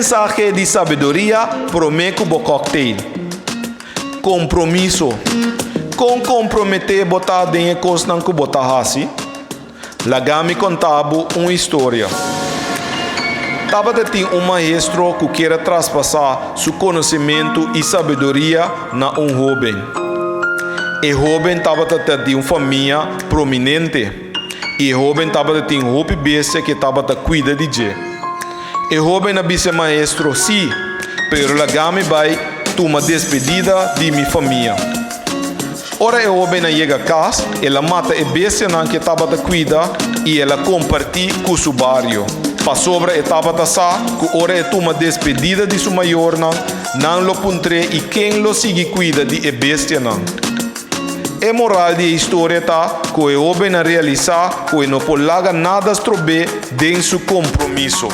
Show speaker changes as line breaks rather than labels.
mensaje de sabedoria promete o cocktail. Compromisso. Com comprometer botar dentro coisas não que botar assim. Lagami contava uma história. Tava tinha um maestro que queria traspassar seu conhecimento e sabedoria na jovem. E jovem estava de uma família prominente. E jovem estava de uma bestia que estava cuidar de je. E jovem disse maestro, sim, pero lagami vai tomar despedida de minha família. Ora o jovem chega a casa, ela mata a bestia que estava a cuidar e ela compartilha com o barrio. Para sobre a etapa da sa, que ora é uma despedida de seu maior não lo puntre e quem lo sigue cuida de a bestia não. A moral da história está que o jovem realizar que não pode largar nada estrobe de seu compromisso.